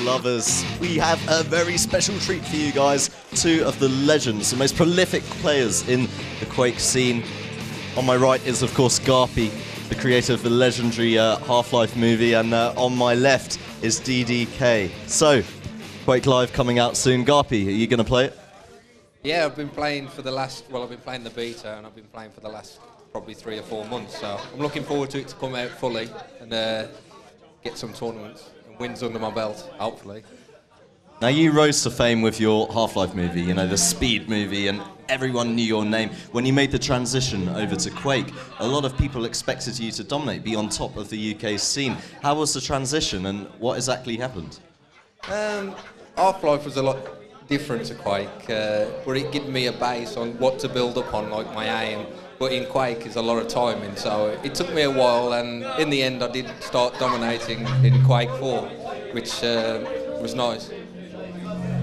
lovers, we have a very special treat for you guys. Two of the legends, the most prolific players in the Quake scene. On my right is, of course, GaRpY, the creator of the legendary Half-Life movie, and on my left is DDK. So, Quake Live coming out soon. GaRpY, are you going to play it? Yeah, I've been playing for the last, well, I've been playing the beta, and I've been playing for the last probably 3 or 4 months, so I'm looking forward to it to come out fully and get some tournaments and wins under my belt, hopefully. Now, you rose to fame with your Half-Life movie, you know, the Speed movie, and everyone knew your name. When you made the transition over to Quake, a lot of people expected you to dominate, be on top of the UK scene. How was the transition, and what exactly happened? Half-Life was a lot different to Quake, where it gave me a base on what to build up on, like my aim. But in Quake is a lot of timing, so it took me a while, and in the end I did start dominating in Quake 4, which was nice.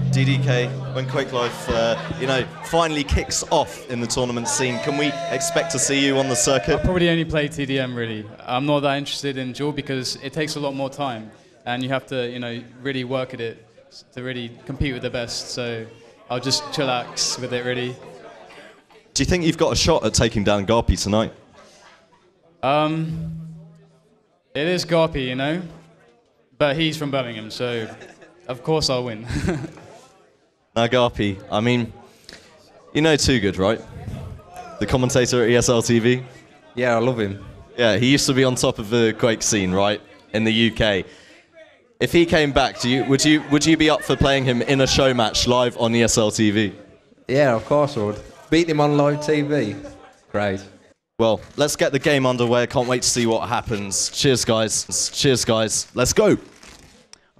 DDK, when Quake Live, finally kicks off in the tournament scene, can we expect to see you on the circuit? I probably only play TDM, really. I'm not that interested in duel because it takes a lot more time, and you have to, really work at it to really compete with the best. So I'll just chillax with it, really. Do you think you've got a shot at taking down GaRpY tonight? It is GaRpY, but he's from Birmingham, so of course I'll win. Now, GaRpY, I mean, you know Too Good, right? The commentator at ESL TV? Yeah, I love him. Yeah, he used to be on top of the Quake scene, right, in the UK. If he came back, would you be up for playing him in a show match live on ESL TV? Yeah, of course I would. Beat him on live TV. Great. Well, let's get the game underway. I can't wait to see what happens. Cheers, guys. Cheers, guys. Let's go.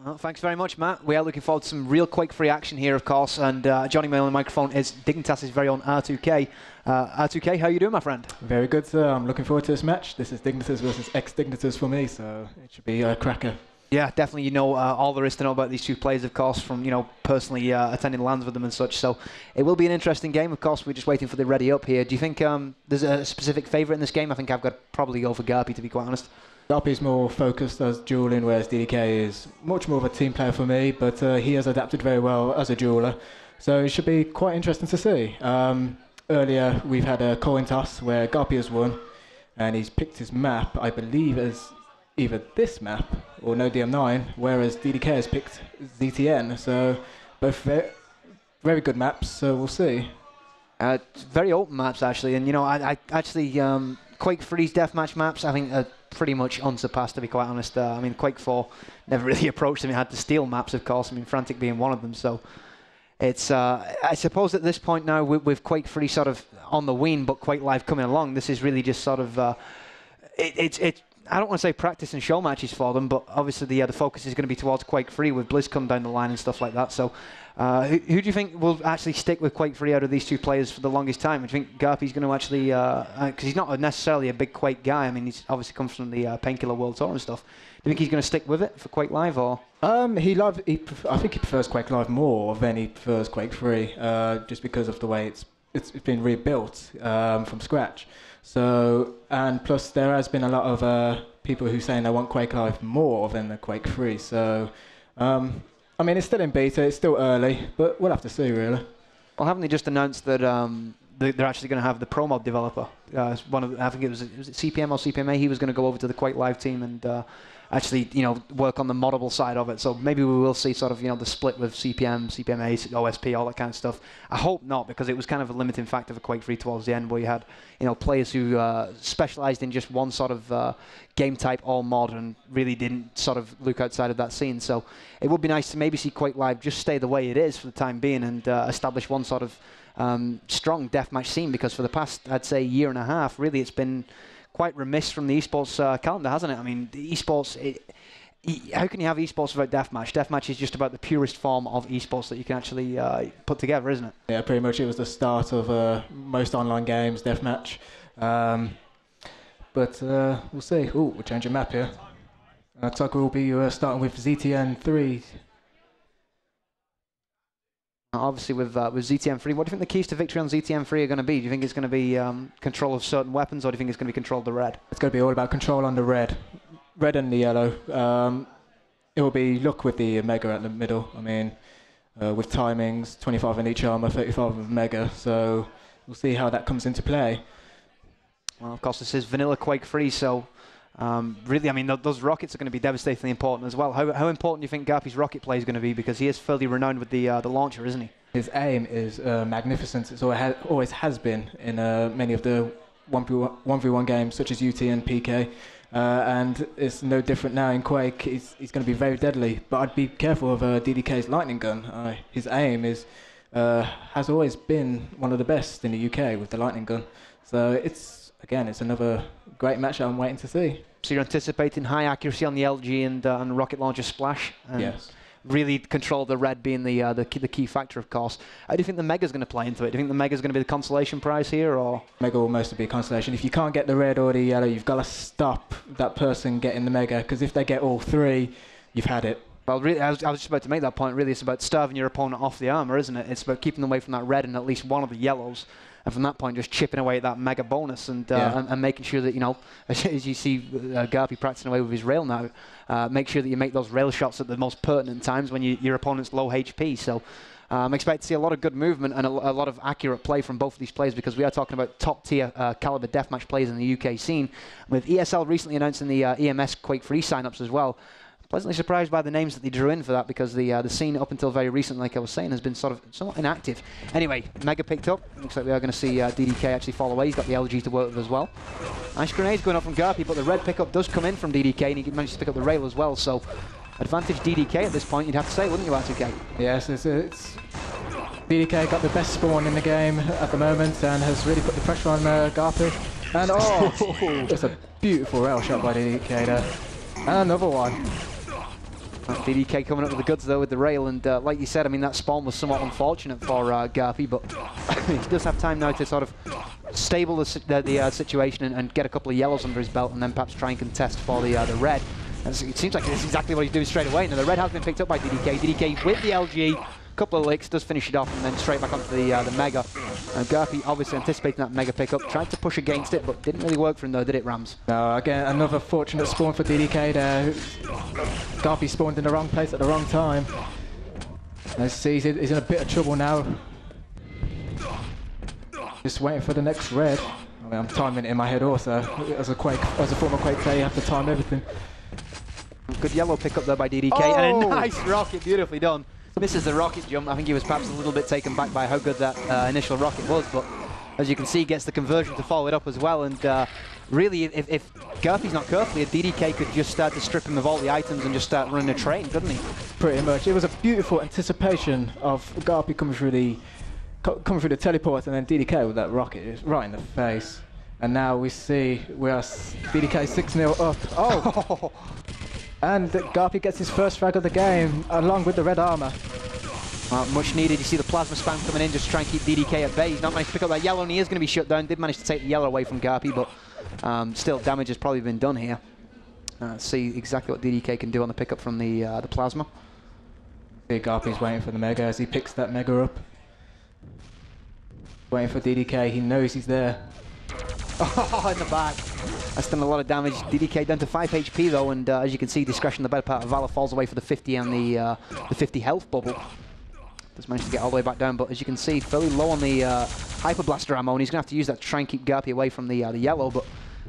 Well, thanks very much, Matt. We are looking forward to some real Quake-free action here, of course. And joining me on the microphone is Dignitas' very own R2K. R2K, how are you doing, my friend? Very good, sir. I'm looking forward to this match. This is Dignitas versus ex-Dignitas for me, so it should be a cracker. Yeah, definitely. All there is to know about these two players, of course, from personally attending LANs with them and such. So it will be an interesting game. Of course, we're just waiting for the ready up here. Do you think there's a specific favourite in this game? I think I've got to probably go for GaRpY, to be quite honest. GaRpY is more focused as dueling, whereas DDK is much more of a team player for me. But he has adapted very well as a dueler, so it should be quite interesting to see. Earlier, we've had a coin toss where GaRpY has won, and he's picked his map, I believe, as either this map or No DM9, whereas DDK has picked ZTN. So both very good maps, so we'll see. Very open maps, actually. And, I actually, Quake 3's deathmatch maps, I think, are pretty much unsurpassed, to be quite honest. I mean, Quake 4 never really approached them. It had to steal maps, of course. I mean, Frantic being one of them. So it's, I suppose at this point now, with Quake 3 sort of on the wane, but Quake Live coming along, this is really just sort of, I don't want to say practice and show matches for them, but obviously the focus is going to be towards Quake 3 with BlizzCon down the line and stuff like that. So who do you think will actually stick with Quake 3 out of these two players for the longest time? Do you think GaRpY's going to actually, because he's not necessarily a big Quake guy, I mean, he's obviously comes from the Painkiller World Tour and stuff. Do you think he's going to stick with it for Quake Live, or? I think he prefers Quake Live more than he prefers Quake 3, just because of the way it's been rebuilt from scratch. So, and plus there has been a lot of people who saying they want Quake Live more than the Quake 3. So, I mean, it's still in beta, it's still early, but we'll have to see, really. Well, haven't they just announced that they're actually going to have the Pro Mod developer? I think was it CPM or CPMA? He was going to go over to the Quake Live team and actually, work on the moddable side of it. So maybe we will see sort of, the split with CPM, CPMA, OSP, all that kind of stuff. I hope not, because it was kind of a limiting factor for Quake 3 towards the end, where you had, players who specialized in just one sort of game type or mod and really didn't sort of look outside of that scene. So it would be nice to maybe see Quake Live just stay the way it is for the time being and establish one sort of strong deathmatch scene, because for the past, I'd say, year and a half, really it's been quite remiss from the esports calendar, hasn't it? I mean, the esports, how can you have esports without deathmatch? Deathmatch is just about the purest form of esports that you can actually put together, isn't it? Yeah, pretty much. It was the start of most online games, deathmatch. But we'll see. Ooh, we're changing map here. Tucker will be starting with ZTN 3. Obviously, with ZTM3, what do you think the keys to victory on ZTM3 are going to be? Do you think it's going to be control of certain weapons, or do you think it's going to be control of the red? It's going to be all about control on the red and the yellow. it will be luck with the Mega at the middle. I mean, with timings, 25 in each armor, 35 with Mega. So we'll see how that comes into play. Well, of course, this is vanilla Quake 3, so really, I mean, those rockets are going to be devastatingly important as well. How important do you think GaRpY's rocket play is going to be? Because he is fairly renowned with the launcher, isn't he? His aim is magnificent. It always has been in many of the 1v1 games, such as UT and PK. And it's no different now in Quake. He's going to be very deadly. But I'd be careful of DDK's lightning gun. His aim has always been one of the best in the UK with the lightning gun. So it's another great match I'm waiting to see. So you're anticipating high accuracy on the LG and rocket launcher splash? And yes. Really control the red being the key factor, of course. How do you think the Mega's going to play into it? Do you think the Mega's going to be the consolation prize here, or? Mega will mostly be a consolation. If you can't get the red or the yellow, you've got to stop that person getting the Mega, because if they get all three, you've had it. Well, really, I was just about to make that point. Really, it's about starving your opponent off the armor, isn't it? It's about keeping them away from that red and at least one of the yellows. And from that point, just chipping away at that Mega bonus and making sure that, you know, as you see GaRpY practicing away with his rail now, make sure that you make those rail shots at the most pertinent times when your opponent's low HP. So I expect to see a lot of good movement and a lot of accurate play from both of these players, because we are talking about top-tier caliber deathmatch players in the UK scene, with ESL recently announcing the EMS Quake 3 signups as well. Pleasantly surprised by the names that they drew in for that, because the scene up until very recently, like I was saying, has been sort of somewhat inactive. Anyway, Mega picked up. Looks like we are going to see DDK actually fall away. He's got the LG to work with as well. Nice grenades going up from GaRpY, but the red pickup does come in from DDK, and he managed to pick up the rail as well. So advantage DDK at this point, you'd have to say, wouldn't you, R2K? Yes, it's DDK got the best spawn in the game at the moment and has really put the pressure on GaRpY. And it's a beautiful rail shot by DDK there. And another one. DDK coming up with the goods though with the rail, and like you said, I mean, that spawn was somewhat unfortunate for GaRpY, but he does have time now to sort of stable the situation and get a couple of yellows under his belt, and then perhaps try and contest for the red. It seems like it's exactly what he's doing straight away. Now the red has been picked up by DDK. DDK with the LG, couple of licks, does finish it off, and then straight back onto the Mega. GaRpY obviously anticipating that Mega pickup, tried to push against it, but didn't really work for him though, did it, Rams? No, again, another fortunate spawn for DDK there. GaRpY spawned in the wrong place at the wrong time. Let's see, he's in a bit of trouble now. Just waiting for the next red. I mean, I'm timing it in my head also. As a former Quake player, you have to time everything. Good yellow pickup there by DDK, and a nice rocket, beautifully done. Misses the rocket jump. I think he was perhaps a little bit taken back by how good that initial rocket was, but as you can see, gets the conversion to follow it up as well. And really, if GaRpY's not careful, DDK could just start to strip him of all the items and just start running a train, couldn't he? Pretty much. It was a beautiful anticipation of GaRpY coming through the teleport, and then DDK with that rocket right in the face. And now we see we are DDK 6-0 up. Oh. And GaRpY gets his first frag of the game, along with the red armor. Much needed. You see the plasma spam coming in just to try and keep DDK at bay. He's not managed to pick up that yellow, and he is going to be shut down. Did manage to take the yellow away from GaRpY, but still damage has probably been done here. Let's see exactly what DDK can do on the pickup from the plasma. See, GaRpY's waiting for the Mega as he picks that Mega up. Waiting for DDK, he knows he's there. Oh, in the back. That's done a lot of damage. DDK down to 5 HP though, and as you can see, discretion the better part of Valor falls away for the 50 and the 50 health bubble. Does manage to get all the way back down, but as you can see, fairly low on the Hyper Blaster ammo, and he's going to have to use that to try and keep GaRpY away from the yellow, but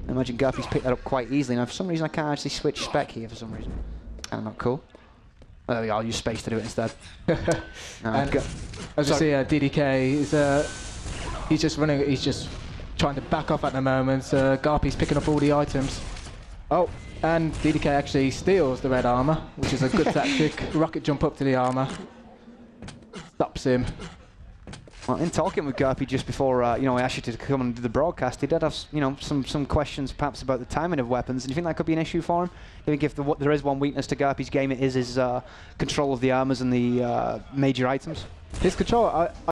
I imagine GaRpY's picked that up quite easily. Now, for some reason, I can't actually switch spec here for some reason. Kind of not cool. There we go, I'll use space to do it instead. As you see, DDK is he's just running, he's just trying to back off at the moment. GaRpY's picking up all the items. Oh, and DDK actually steals the red armor, which is a good tactic. Rocket jump up to the armor. Stops him. Well, in talking with GaRpY just before, I asked you to come and do the broadcast, he did have, some questions perhaps about the timing of weapons. Do you think that could be an issue for him? I think if there is one weakness to GaRpY's game, it is his control of the armors and the major items. His control,